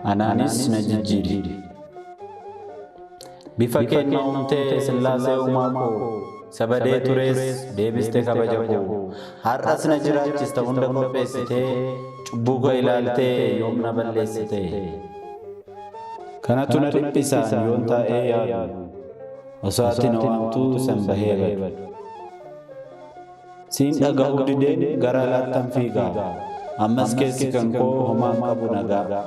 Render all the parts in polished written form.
Anaanis na jijjiiri. Bifa keenna uumtee sillaasee uumaa koo sabadee turees deebistee kabaja koo har'as na jiraachista hunda qopheessitee cubbuu koo ilaaltee yoom na balleessitee. Kanatu na dhiphisaan yoon taa'ee yaadu osoo ati na waamtuu san bahee badu. Siin dhaga'uu dideen gara laattan fiigaa ammas keessi kan koo homaan qabu nagaa.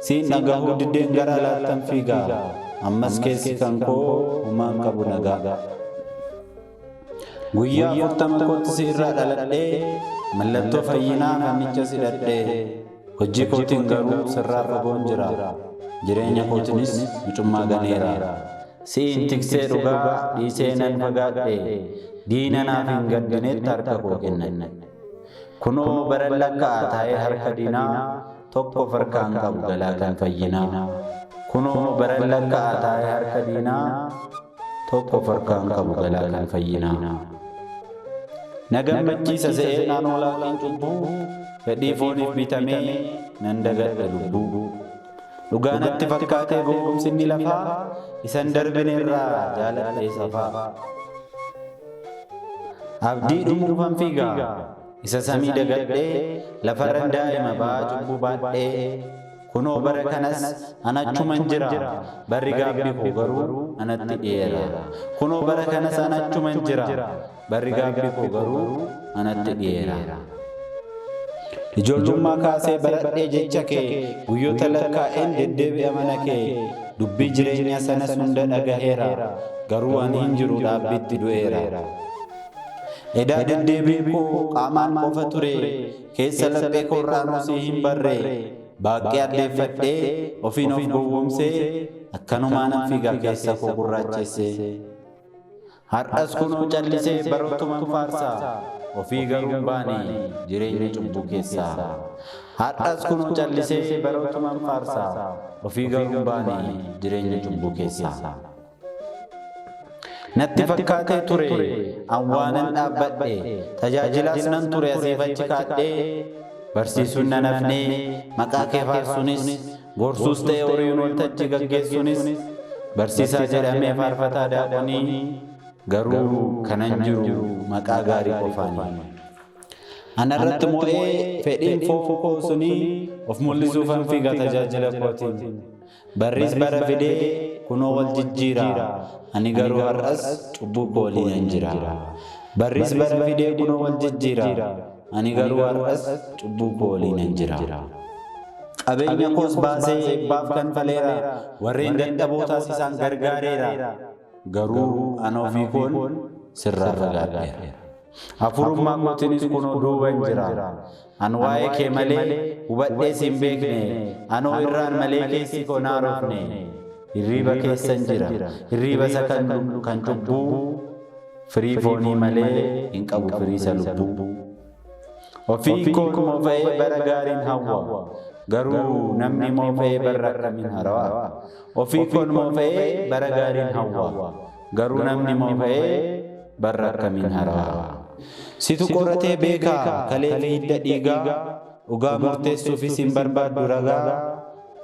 Siin dhaga'uu dideen gara laattan fiigaa ammas keessi kan koo homaan qabu nagaa. Guyyaa 40 kootti si irraa dhaladhee mallattoo fayyinaa fannicha si dhadhee hojii kootiin garuu sirraa fagoon jira jireenya kootinis mucummaa ganeera. Siin tiksee dhugaa dhiisee nan fagaadhe diina naaf hin gaddinetti harka koo kennan. Kunoo bara lakkaa'aa taa'ee harka diinaa tokko farkaan qabu galaa kan fayyinaa. Kunoo bara lakkaa'aa taa'ee harka diinaa tokko farkaan qabu galaa kan fayyinaa. Na gammachiisa se'ee naannoo laaqiin cubbuu fedhii fooniif bitamee nan dagadha lubbuu. Dhugaanatti fakkaatee gowwoomsinni lafaa isan darbineerraa jaaladhee safaa. Abdii dhumuufan fiigaa isa samii dagadhee lafarran daa'ima ba'aa cubbuu baadhee. Kunoo bara kanas anachuman jira barri gaabbii koo garuu anatti dhiyeera. Kunoo bara kanas anachuman jira barri gaabbii koo garuu anatti dhiyeera. Ijoollummaa kaasee baradhee jecha kee guyyoota lakkaa'een deddeebi'a mana kee dubbii jireenya sanas hunda dhagaheera garuu ani hin jiru dhaabbiitti du'eera. Edaa deddeebiin koo qaamaan qofa ture keessa laphee koorraa si hin barre. Baaqee addeeffadhee ofiin of gowwoomsee akkanumaan fiigaa keessa koo gurraachessee. Har'as kunoo callisee barootuman faarsaa ofii garuu hin baane jireenya cubbuu keessaa. Har'as kunoo callisee barootuman faarsaa ofii garuu hin baane jireenya cubbuu keessaa. Natti fakkaatee ture awwaanan dhaabbadhe tajaajilaas nan ture asiif achi kaadhee. Barsiisuun nan hafnee maqaa kee faarsuunis gorsuus ta'e horiin waltajjii gaggeessuunis barsiisaa jedhamee faarfataa daaqonii garuu kanan jiru maqaa gaarii qofaani. Anarratti mo'ee fedhiin foofuu koo sunii of mul'isuufan fiiga tajaajila kootiin. Barris bara fidee kunoo wal jijjiira ani garuu har'as cubbuu koo waliin jira. Barris bara fidee kunoo wal jijjiira. Ani garuu har'as cubbuu koo waliin jira. Qabeenya koos baasee eebbaaf kan faleera warreen dadhabootaas isaan gargaareera garuu ana ofii koon sirraa fagaadheera. Hafuurummaa kootiinis kunoo duuban jira. An waa'ee kee malee hubadhees hin beekne anoo irraan malee keessi koo naarofne. Hirriiba keessan jira hirriiba isa kan cubbuu firii foonii malee hin qabu firiisa lubbuu. Ofii koo moofa'ee bara gaariin hawwa garuu namni moofa'ee bara akkamiin harawaa. Ofii koo moofa'ee bara gaariin hawwa garuu namni moofa'ee bara akkamiin harawaa. Situ qoratee beekaa kalee fi hidda dhiigaa dhugaa murteessuufis hin barbaaddu ragaa.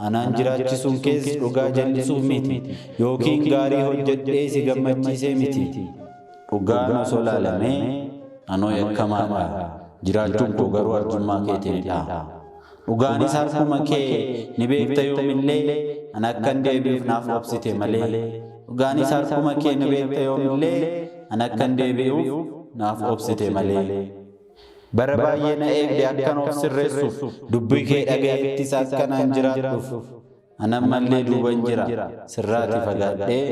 Anaan jiraachisuun kees dhugaa jallisuuf miti yookiin gaarii hojjedhee si gammachiisee miti. Dhugaan osoo laalamee anoo yakkamaadha. Jiraachuun koo garuu arjummaa keetiinidha. Dhugaanis harkuma kee ni beekta yoomillee an akkan deebi'uuf naaf obsite malee. Dhugaanis harkuma kee ni beekta yoomillee an akkan deebi'uuf naaf obsite malee. Bara baay'ee na eegde akkan of sirreessuuf dubbii kee dhaga'ettis akkanaan jiraadhuuf. Anan mallee duuban jira sirraati fagaadhee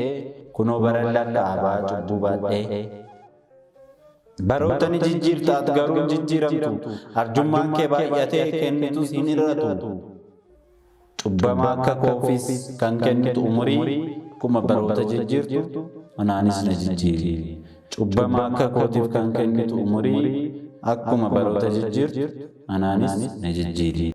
kunoo bara lakkaa'aa cubbuu baadhee. Baroota ni jijjiirtaat garuu jijjiiramtu arjummaan kee baay'atee kennitus hin hir'atu. Cubbamaa akka koofis kan kennitu umurii kuma baroota jijjiirtu anaanis na jijjiiri. Cubbamaa akka kootiif kan kennitu umurii akkuma baroota jijjiirtu anaanis na jijjiiri.